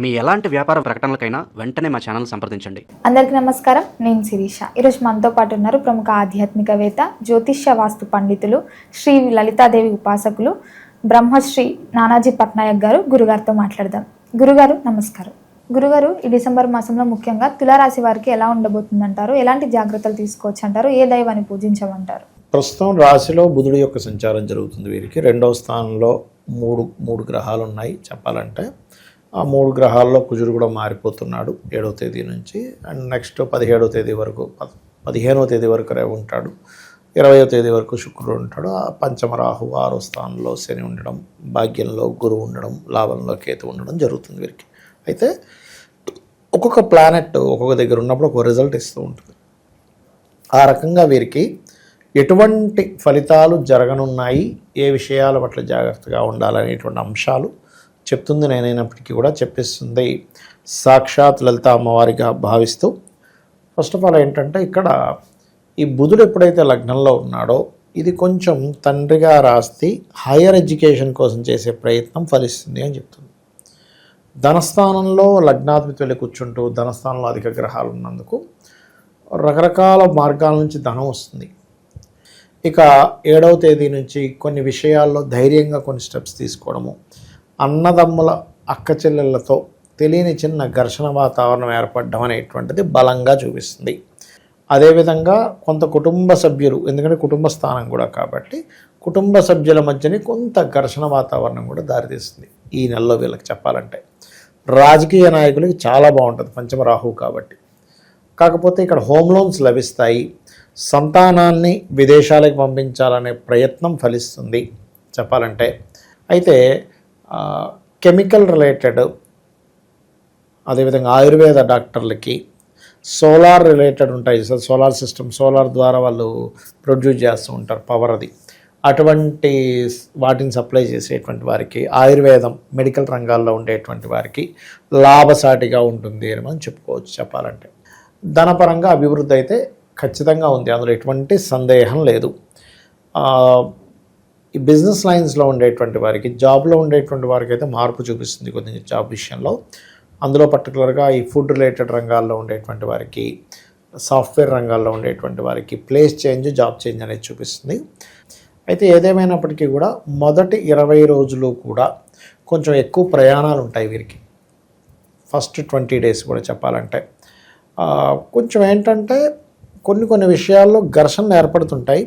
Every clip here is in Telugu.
మీ ఎలాంటి వ్యాపార ప్రకటనలకైనా వెంటనే మా ఛానల్ సంప్రదించండి. అందరికీ నమస్కారం. నేను శిరీష. ఈరోజు మనతో పాటు ఉన్నారు ప్రముఖ ఆధ్యాత్మికవేత్త, జ్యోతిష్య వాస్తు పండితులు, శ్రీ లలితాదేవి ఉపాసకులు, బ్రహ్మశ్రీ నానాజీ పట్నాయక్ గారు. గురుగారితో మాట్లాడదాం. గురుగారు నమస్కారం. గురుగారు, ఈ డిసెంబర్ మాసంలో ముఖ్యంగా తులారాశి వారికి ఎలా ఉండబోతుందంటారు? ఎలాంటి జాగ్రత్తలు తీసుకోవచ్చు అంటారు? ఏ దైవాన్ని పూజించమంటారు? ప్రస్తుతం రాశిలో బుధుడి యొక్క సంచారం జరుగుతుంది. వీరికి రెండవ స్థానంలో మూడు గ్రహాలు ఉన్నాయి చెప్పాలంటే. ఆ 3 గ్రహాల్లో కుజుడు కూడా మారిపోతున్నాడు 7వ తేదీ నుంచి. అండ్ నెక్స్ట్ 17వ తేదీ వరకు 15వ తేదీ వరకు ఉంటాడు. 20వ తేదీ వరకు శుక్రుడు ఉంటాడు. ఆ పంచమ రాహు 6వ స్థానంలో శని ఉండడం, భాగ్యంలో గురువు ఉండడం, లాభంలో కేతు ఉండడం జరుగుతుంది వీరికి. అయితే ఒక్కొక్క ప్లానెట్ ఒక్కొక్క దగ్గర ఉన్నప్పుడు ఒక రిజల్ట్ ఇస్తూ ఉంటుంది. ఆ రకంగా వీరికి ఎటువంటి ఫలితాలు జరగనున్నాయి, ఏ విషయాల పట్ల జాగ్రత్తగా ఉండాలనేటువంటి అంశాలు చెప్తుంది నేనైనప్పటికీ కూడా చెప్పిస్తుంది సాక్షాత్ లలిత అమ్మవారిగా భావిస్తూ. ఫస్ట్ ఆఫ్ ఆల్ ఏంటంటే, ఇక్కడ ఈ బుధుడు ఎప్పుడైతే లగ్నంలో ఉన్నాడో, ఇది కొంచెం తండ్రిగా రాస్తి హైయర్ ఎడ్యుకేషన్ కోసం చేసే ప్రయత్నం ఫలిస్తుంది అని చెప్తుంది. ధనస్థానంలో లగ్నాధిపతి వెళ్ళి కూర్చుంటూ ధనస్థానంలో అధిక గ్రహాలు ఉన్నందుకు రకరకాల మార్గాల నుంచి ధనం వస్తుంది. ఇక 7వ తేదీ నుంచి కొన్ని విషయాల్లో ధైర్యంగా కొన్ని స్టెప్స్ తీసుకోవడము, అన్నదమ్ముల అక్క చెల్లెళ్ళతో తెలియని చిన్న ఘర్షణ వాతావరణం ఏర్పడడం అనేటువంటిది బలంగా చూపిస్తుంది. అదేవిధంగా కొంత కుటుంబ సభ్యులు, ఎందుకంటే కుటుంబ స్థానం కూడా కాబట్టి కుటుంబ సభ్యుల మధ్యని కొంత ఘర్షణ వాతావరణం కూడా దారితీస్తుంది ఈ నెలలో వీళ్ళకి చెప్పాలంటే. రాజకీయ నాయకులకి చాలా బాగుంటుంది పంచమ రాహువు కాబట్టి. కాకపోతే ఇక్కడ హోమ్ లోన్స్ లభిస్తాయి. సంతానాన్ని విదేశాలకు పంపించాలనే ప్రయత్నం ఫలిస్తుంది చెప్పాలంటే. అయితే కెమికల్ రిలేటెడ్, అదేవిధంగా ఆయుర్వేద డాక్టర్లకి సోలార్ రిలేటెడ్ ఉంటాయి. సోలార్ సిస్టమ్, సోలార్ ద్వారా వాళ్ళు ప్రొడ్యూస్ చేస్తూ ఉంటారు పవర్. అది అటువంటి వాటిని సప్లై చేసేటువంటి వారికి, ఆయుర్వేదం మెడికల్ రంగాల్లో ఉండేటువంటి వారికి లాభసాటిగా ఉంటుంది అని మనం చెప్పుకోవచ్చు చెప్పాలంటే. ధనపరంగా అభివృద్ధి అయితే ఖచ్చితంగా ఉంది, అందులో ఎటువంటి సందేహం లేదు. ఈ బిజినెస్ లైన్స్లో ఉండేటువంటి వారికి, జాబ్లో ఉండేటువంటి వారికి అయితే మార్పు చూపిస్తుంది కొద్దిగా జాబ్ విషయంలో. అందులో పర్టికులర్గా ఈ ఫుడ్ రిలేటెడ్ రంగాల్లో ఉండేటువంటి వారికి, సాఫ్ట్వేర్ రంగాల్లో ఉండేటువంటి వారికి ప్లేస్ చేంజ్, జాబ్ చేంజ్ అనేది చూపిస్తుంది. అయితే ఏదేమైనప్పటికీ కూడా మొదటి 20 రోజులు కూడా కొంచెం ఎక్కువ ప్రయాణాలు ఉంటాయి వీరికి. ఫస్ట్ 20 డేస్ కూడా చెప్పాలంటే కొంచెం ఏంటంటే కొన్ని విషయాల్లో ఘర్షణలు ఏర్పడుతుంటాయి.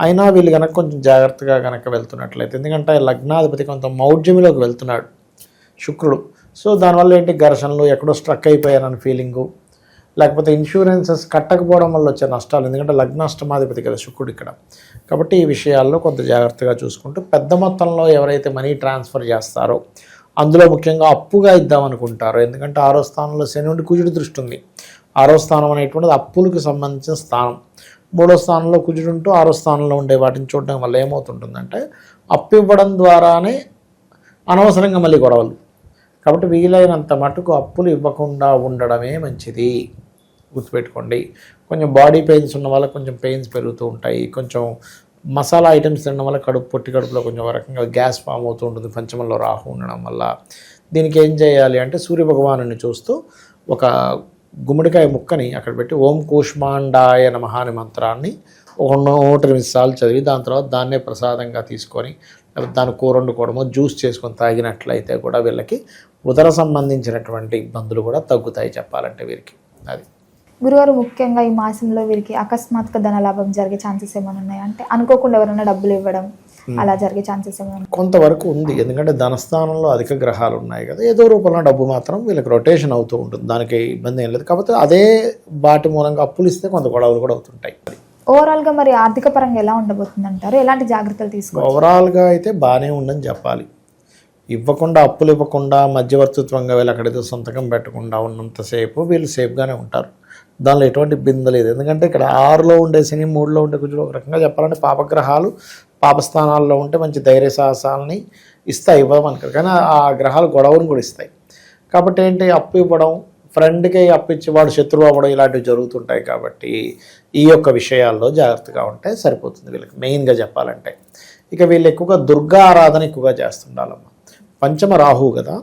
అయినా వీళ్ళు కనుక కొంచెం జాగ్రత్తగా కనుక వెళ్తున్నట్లయితే, ఎందుకంటే లగ్నాధిపతి కొంత మౌఢ్యంలోకి వెళ్తున్నాడు శుక్రుడు. సో దానివల్ల ఏంటి, ఘర్షణలు, ఎక్కడో స్ట్రక్ అయిపోయారని ఫీలింగు, లేకపోతే ఇన్సూరెన్సెస్ కట్టకపోవడం వల్ల వచ్చే నష్టాలు, ఎందుకంటే లగ్నాష్టమాధిపతి కదా శుక్రుడు ఇక్కడ. కాబట్టి ఈ విషయాల్లో కొంత జాగ్రత్తగా చూసుకుంటూ, పెద్ద మొత్తంలో ఎవరైతే మనీ ట్రాన్స్ఫర్ చేస్తారో, అందులో ముఖ్యంగా అప్పుగా ఇద్దామనుకుంటారో, ఎందుకంటే 6వ స్థానంలో శని నుండి కుజుడి దృష్టి ఉంది. 6వ స్థానం అనేటువంటిది అప్పులకు సంబంధించిన స్థానం. 3వ స్థానంలో కుజుడు ఉంటూ 6వ స్థానంలో ఉండే వాటిని చూడడం వల్ల ఏమవుతుంటుందంటే, అప్పు ఇవ్వడం ద్వారానే అనవసరంగా మళ్ళీ గొడవలు. కాబట్టి వీలైనంత మటుకు అప్పులు ఇవ్వకుండా ఉండడమే మంచిది, గుర్తుపెట్టుకోండి. కొంచెం బాడీ పెయిన్స్ ఉన్న వాళ్ళకి కొంచెం పెయిన్స్ పెరుగుతూ ఉంటాయి. కొంచెం మసాలా ఐటమ్స్ తినడం వల్ల పొట్టి కడుపులో కొంచెం రకంగా గ్యాస్ ఫామ్ అవుతూ ఉంటుంది పంచమంలో రాహు ఉండడం వల్ల. దీనికి ఏం చేయాలి అంటే, సూర్యభగవాను చూస్తూ ఒక గుమ్మడికాయ ముక్కని అక్కడ పెట్టి ఓం కూష్మాండాయ నమః అనే మంత్రాన్ని ఒక 108 సార్లు చదివి, దాని తర్వాత దాన్నే ప్రసాదంగా తీసుకొని దాని కూర వండుకోవడమో జ్యూస్ చేసుకొని తాగినట్లయితే కూడా వీళ్ళకి ఉదర సంబంధించినటువంటి ఇబ్బందులు కూడా తగ్గుతాయి చెప్పాలంటే వీరికి. అది గురువారు, ముఖ్యంగా ఈ మాసంలో వీరికి అకస్మాత్తుగా ధనలాభం జరిగే ఛాన్సెస్ ఏమైనా ఉన్నాయి? అంటే అనుకోకుండా ఎవరైనా డబ్బులు ఇవ్వడం అలా జరిగే ఛాన్సెస్ ఏమైనా? కొంతవరకు ఉంది, ఎందుకంటే ధనస్థానంలో అధిక గ్రహాలు ఉన్నాయి కదా, ఏదో రూపంలో డబ్బు మాత్రం వీళ్ళకి రొటేషన్ అవుతూ ఉంటుంది, దానికి ఇబ్బంది ఏం లేదు. కాకపోతే అదే వాటి మూలంగా అప్పులు ఇస్తే కొంత గొడవలు కూడా అవుతుంటాయి. ఓవరాల్గా మరి ఆర్థిక పరంగా ఎలా ఉండబోతుంది అంటారు? ఎలాంటి జాగ్రత్తలు తీసుకోవాలి? ఓవరాల్గా అయితే బాగానే ఉందని చెప్పాలి. ఇవ్వకుండా, అప్పులు ఇవ్వకుండా, మధ్యవర్తిత్వంగా వీళ్ళు అక్కడైతే సంతకం పెట్టకుండా ఉన్నంతసేపు వీళ్ళు సేఫ్గానే ఉంటారు. దానిలో ఎటువంటి ఇబ్బంది లేదు. ఎందుకంటే ఇక్కడ 6లో ఉండే శని, 3లో ఉండే కుజుడు, ఒక రకంగా చెప్పాలంటే పాపగ్రహాలు పాపస్థానాల్లో ఉంటే మంచి ధైర్య సాహసాలని ఇస్తాయి, ఇవ్వమని. కానీ ఆ గ్రహాలు గొడవను కూడా ఇస్తాయి. కాబట్టి ఏంటి, అప్పు ఇవ్వడం, ఫ్రెండ్కి అప్పిచ్చి వాడు శత్రువు అవ్వడం, ఇలాంటివి జరుగుతుంటాయి. కాబట్టి ఈ యొక్క విషయాల్లో జాగ్రత్తగా ఉంటే సరిపోతుంది వీళ్ళకి మెయిన్గా చెప్పాలంటే. ఇక వీళ్ళు ఎక్కువగా దుర్గా ఆరాధన ఎక్కువగా చేస్తుండాలమ్మా. పంచమ రాహు కదా,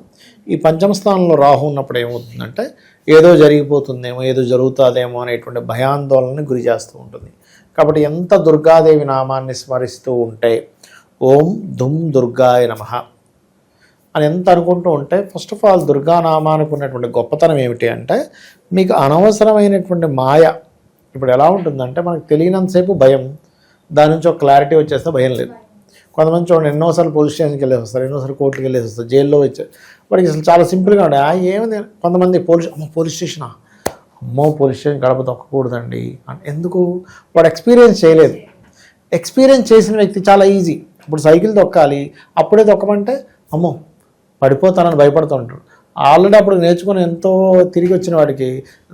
ఈ పంచమ స్థానంలో రాహు ఉన్నప్పుడు ఏమవుతుందంటే ఏదో జరిగిపోతుందేమో, ఏదో జరుగుతుందేమో అనేటువంటి భయాందోళనని గురి చేస్తూ ఉంటుంది. కాబట్టి ఎంత దుర్గాదేవి నామాన్ని స్మరిస్తూ ఉంటే ఓం దుమ్ దుర్గాయ నమః అని ఎంత అనుకుంటూ ఉంటే, ఫస్ట్ ఆఫ్ ఆల్ దుర్గానామానికి ఉన్నటువంటి గొప్పతనం ఏమిటి అంటే మీకు అనవసరమైనటువంటి మాయ. ఇప్పుడు ఎలా ఉంటుందంటే మనకు తెలియనంతసేపు భయం, దాని నుంచి ఒక క్లారిటీ వచ్చేస్తే భయం లేదు. కొంతమంది చూడండి ఎన్నోసార్లు పోలీస్ స్టేషన్కి వెళ్ళేసి వస్తారు, ఎన్నోసార్లు కోర్టుకి వెళ్ళేసి వస్తారు, జైల్లో వచ్చారు. వాడికి అసలు చాలా సింపుల్గా ఉండే ఏమైంది. కొంతమంది పోలీస్ స్టేషనా, అమ్మో పోలీస్ స్టేషన్ గడప తొక్కకూడదండి అని. ఎందుకు? వాడు ఎక్స్పీరియన్స్ చేయలేదు. ఎక్స్పీరియన్స్ చేసిన వ్యక్తి చాలా ఈజీ. ఇప్పుడు సైకిల్ తొక్కాలి, అప్పుడే తొక్కమంటే అమ్మో పడిపోతానని భయపడుతూ ఉంటాడు. ఆల్రెడీ అప్పుడు నేర్చుకుని ఎంతో తిరిగి వచ్చిన వాడికి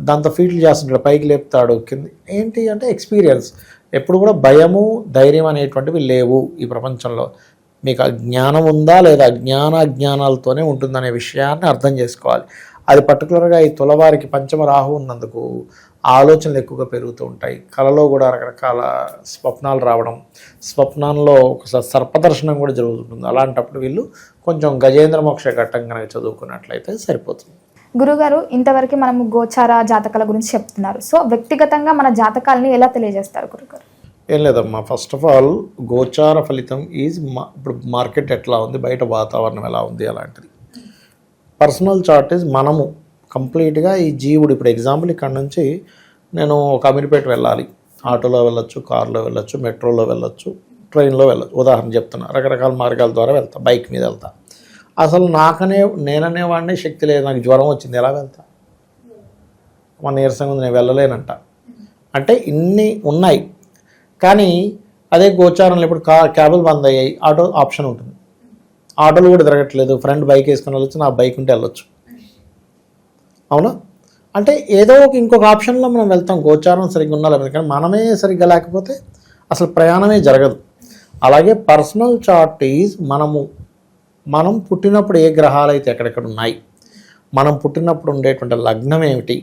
దాంతో ఫీట్లు చేస్తుంటాడు, పైకి లేపుతాడు కింద. ఏంటి అంటే ఎక్స్పీరియన్స్. ఎప్పుడు కూడా భయము ధైర్యం అనేటువంటివి లేవు ఈ ప్రపంచంలో. మీకు జ్ఞానం ఉందా లేదా అజ్ఞానాలతోనే ఉంటుందనే విషయాన్ని అర్థం చేసుకోవాలి. అది పర్టికులర్గా ఈ తులవారికి పంచమ రాహు ఉన్నందుకు ఆలోచనలు ఎక్కువగా పెరుగుతూ ఉంటాయి. కళలో కూడా రకరకాల స్వప్నాలు రావడం, స్వప్నంలో ఒకసారి సర్పదర్శనం కూడా జరుగుతుంటుంది. అలాంటప్పుడు వీళ్ళు కొంచెం గజేంద్ర మోక్ష ఘట్టం కనుక చదువుకున్నట్లయితే సరిపోతుంది. గురుగారు, ఇంతవరకు మనము గోచార జాతకాల గురించి చెప్తున్నారు. సో వ్యక్తిగతంగా మన జాతకాలని ఎలా తెలియజేస్తారు గురుగారు? ఏం లేదమ్మా, ఫస్ట్ ఆఫ్ ఆల్ గోచార ఫలితం ఈజ్ ఇప్పుడు మార్కెట్ ఎట్లా ఉంది, బయట వాతావరణం ఎలా ఉంది అలాంటిది. పర్సనల్ చార్ట్ ఈజ్ మనము కంప్లీట్గా ఈ జీవుడు. ఇప్పుడు ఎగ్జాంపుల్ ఇక్కడ నుంచి నేను ఒక అమీర్పేట వెళ్ళాలి, ఆటోలో వెళ్ళొచ్చు, కారులో వెళ్ళొచ్చు, మెట్రోలో వెళ్ళొచ్చు, ట్రైన్లో వెళ్ళొచ్చు, ఉదాహరణ చెప్తున్నా. రకరకాల మార్గాల ద్వారా వెళ్తా, బైక్ మీద వెళ్తా. అసలు నేననేవాడిని శక్తి లేదు, నాకు జ్వరం వచ్చింది, ఎలా వెళ్తా? మన నీరసంగా ఉంది, నేను వెళ్ళలేనంట. అంటే ఇన్ని ఉన్నాయి. కానీ అదే గోచారంలో ఇప్పుడు క్యాబులు బంద్ అయ్యాయి, ఆటో ఆప్షన్ ఉంటుంది. ఆటోలు కూడా తిరగట్లేదు, ఫ్రెండ్ బైక్ వేసుకొని వెళ్ళొచ్చు, నా బైక్ ఉంటే వెళ్ళొచ్చు. అవునా? అంటే ఏదో ఇంకొక ఆప్షన్లో మనం వెళ్తాం, గోచారం సరిగ్గా ఉండాలి. కానీ మనమే సరిగ్గా లేకపోతే అసలు ప్రయాణమే జరగదు. అలాగే పర్సనల్ చార్ట్ ఈజ్ మనం పుట్టినప్పుడు ఏ గ్రహాలు అయితే ఎక్కడెక్కడ ఉన్నాయి, మనం పుట్టినప్పుడు ఉండేటువంటి లగ్నం ఏమిటి,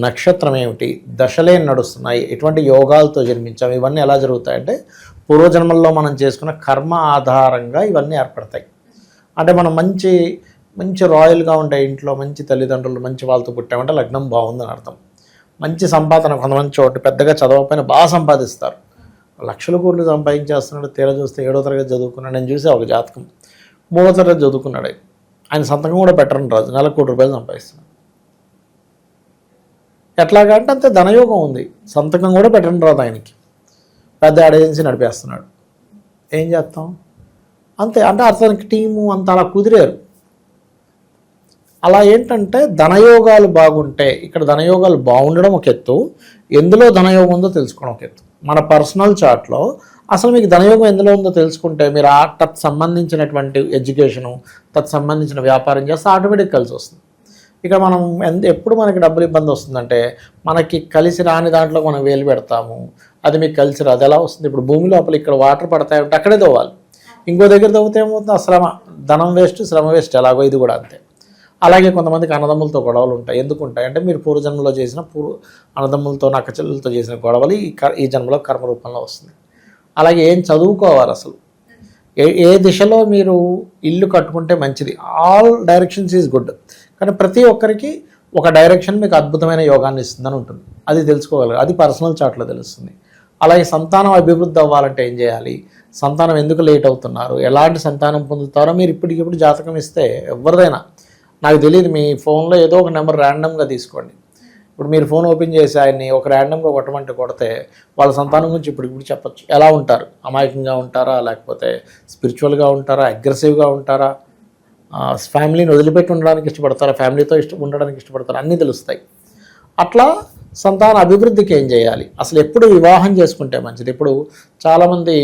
నక్షత్రం ఏమిటి, దశలే నడుస్తున్నాయి, ఎటువంటి యోగాలతో జన్మించాము, ఇవన్నీ ఎలా జరుగుతాయంటే పూర్వజన్మల్లో మనం చేసుకున్న కర్మ ఆధారంగా ఇవన్నీ ఏర్పడతాయి. అంటే మనం మంచి రాయల్గా ఉంటాయి ఇంట్లో, మంచి తల్లిదండ్రులు, మంచి వాళ్ళతో పుట్టామంటే లగ్నం బాగుందని అర్థం. మంచి సంపాదన, కొంతమంది చోటు పెద్దగా చదవకపోయినా బాగా సంపాదిస్తారు, లక్షల కోట్లు సంపాదించేస్తున్నాడు. తీరా చూస్తే 7వ తరగతి చదువుకున్నాడు. నేను చూసే ఒక జాతకం 3వ తరగతి చదువుకున్నాడు. ఆయన సంతకం కూడా పెట్టరని రాజు, నెలకు ₹1,00,00,000 సంపాదిస్తున్నాడు. ఎట్లాగా అంటే అంతే ధనయోగం ఉంది, సంతకం కూడా పెట్టరని రాదు ఆయనకి. పెద్ద యాడ్ ఏజెన్సీ నడిపేస్తున్నాడు. ఏం చేస్తాం? అంతే. అంటే అతనికి టీము అంతా అలా కుదిరారు. అలా ఏంటంటే ధనయోగాలు బాగుంటే, ఇక్కడ ధనయోగాలు బాగుండడం ఒక ఎత్తు, ఎందులో ధనయోగం ఉందో తెలుసుకోవడం ఒక ఎత్తు. మన పర్సనల్ చార్ట్లో అసలు మీకు ధనయోగం ఎందులో ఉందో తెలుసుకుంటే మీరు తత్ సంబంధించినటువంటి ఎడ్యుకేషను, తత్ సంబంధించిన వ్యాపారం చేస్తే ఆటోమేటిక్ కలిసి వస్తుంది. ఇక మనం ఎప్పుడు మనకి డబ్బులు ఇబ్బంది వస్తుందంటే మనకి కలిసి రాని దాంట్లో మనం వేలు పెడతాము, అది మీకు కలిసి రాదు. ఎలా వస్తుంది? ఇప్పుడు భూమి లోపల ఇక్కడ వాటర్ పడతాయంటే అక్కడే తవ్వాలి, ఇంకో దగ్గర తవ్వితే ఏమవుతుంది? శ్రమ, ధనం వేస్ట్, శ్రమ వేస్ట్. ఎలాగో ఇది కూడా అంతే. అలాగే కొంతమందికి అన్నదమ్ములతో గొడవలు ఉంటాయి. ఎందుకు ఉంటాయి అంటే మీరు పూర్వజన్మలో చేసిన అన్నదమ్ములతో నక్కచెల్లెలతో చేసిన గొడవలు ఈ జన్మలో కర్మ రూపంలో వస్తుంది. అలాగే ఏం చదువుకోవాలి, అసలు ఏ దిశలో మీరు ఇల్లు కట్టుకుంటే మంచిది. ఆల్ డైరెక్షన్స్ ఈజ్ గుడ్, కానీ ప్రతి ఒక్కరికి ఒక డైరెక్షన్ మీకు అద్భుతమైన యోగాన్ని ఇస్తుందని ఉంటుంది. అది తెలుసుకోగలరు, అది పర్సనల్ చార్ట్లో తెలుస్తుంది. అలాగే సంతానం అభివృద్ధి అవ్వాలంటే ఏం చేయాలి, సంతానం ఎందుకు లేట్ అవుతున్నారు, ఎలాంటి సంతానం పొందుతారో మీరు ఇప్పటికిప్పుడు జాతకం ఇస్తే ఎవరిదైనా, నాకు తెలియదు, మీ ఫోన్లో ఏదో ఒక నెంబర్ ర్యాండమ్గా తీసుకోండి. ఇప్పుడు మీరు ఫోన్ ఓపెన్ చేసి ఆయన్ని ఒక ర్యాండమ్గా కొడితే వాళ్ళ సంతానం గురించి ఇప్పుడు చెప్పచ్చు. ఎలా ఉంటారు, అమాయకంగా ఉంటారా, లేకపోతే స్పిరిచువల్గా ఉంటారా, అగ్రెసివ్గా ఉంటారా, ఫ్యామిలీని వదిలిపెట్టి ఉండడానికి ఇష్టపడతారా, ఫ్యామిలీతో ఉండడానికి ఇష్టపడతారా, అన్నీ తెలుస్తాయి. అట్లా సంతాన అభివృద్ధికి ఏం చేయాలి, అసలు ఎప్పుడు వివాహం చేసుకుంటే మంచిది. ఇప్పుడు చాలామంది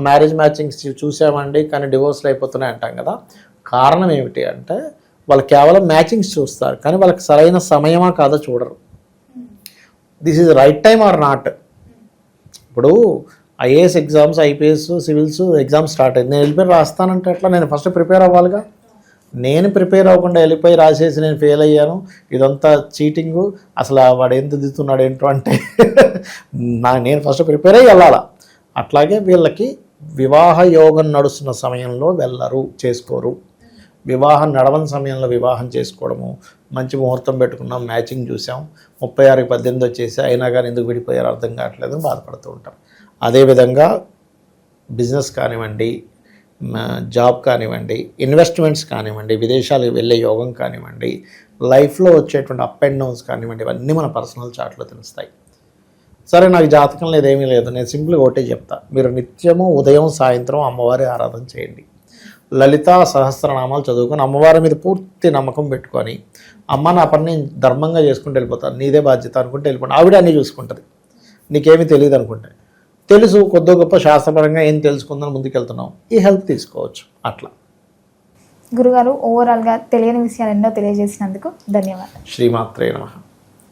మ్యారేజ్ మ్యాచింగ్స్ చూసామండి కానీ డివోర్స్లు అయిపోతున్నాయి అంటాం కదా. కారణం ఏమిటి అంటే వాళ్ళు కేవలం మ్యాచింగ్స్ చూస్తారు, కానీ వాళ్ళకి సరైన సమయమా కాదో చూడరు. This is right time or not. ఇప్పుడు IAS exams, IPS, civils exams start అయింది, నేను వెళ్ళిపోయి రాస్తానంటే ఎట్లా? నేను ఫస్ట్ ప్రిపేర్ అవ్వాలిగా. నేను ప్రిపేర్ అవ్వకుండా వెళ్ళిపోయి రాసేసి నేను ఫెయిల్ అయ్యాను, ఇదంతా చీటింగు, అసలు వాడు ఎంత దిద్దుతున్నాడు ఏంటో అంటే నేను ఫస్ట్ ప్రిపేర్ అయ్యి వెళ్ళాలా. అట్లాగే వీళ్ళకి వివాహ యోగం నడుస్తున్న సమయంలో వెళ్ళరు, చేసుకోరు. వివాహం నడవని సమయంలో వివాహం చేసుకోవడము, మంచి ముహూర్తం పెట్టుకున్నాం, మ్యాచింగ్ చూసాం, 36కి 18 వచ్చేసి అయినా కానీ ఎందుకు విడిపోయారు అర్థం కావట్లేదు అని బాధపడుతూ ఉంటాం. అదేవిధంగా బిజినెస్ కానివ్వండి, జాబ్ కానివ్వండి, ఇన్వెస్ట్మెంట్స్ కానివ్వండి, విదేశాలకు వెళ్ళే యోగం కానివ్వండి, లైఫ్లో వచ్చేటువంటి అప్ అండ్ డౌన్స్ కానివ్వండి, ఇవన్నీ మన పర్సనల్ చార్ట్లో తెలుస్తాయి. సరే నాకు జాతకం లేదు, ఏమీ లేదు, నేను సింపుల్గా ఒకటే చెప్తా, మీరు నిత్యము ఉదయం సాయంత్రం అమ్మవారి ఆరాధన చేయండి, లలితా సహస్రనామాలు చదువుకొని అమ్మవారి మీద పూర్తి నమ్మకం పెట్టుకొని, అమ్మ నా పని నేను ధర్మంగా చేసుకుంటూ వెళ్ళిపోతాను, నీదే బాధ్యత అనుకుంటే వెళ్ళిపోతాను, ఆవిడ అన్నీ చూసుకుంటుంది, నీకేమీ తెలియదు అనుకుంటే. తెలుసు కొద్ది గొప్ప శాస్త్రపరంగా ఏం తెలుసుకుందని ముందుకెళ్తున్నాం, ఈ హెల్ప్ తీసుకోవచ్చు. అట్లా గురుగారు ఓవరాల్గా తెలియని విషయాలు ఎన్నో తెలియజేసినందుకు ధన్యవాదాలు. శ్రీమాత్రే నమః.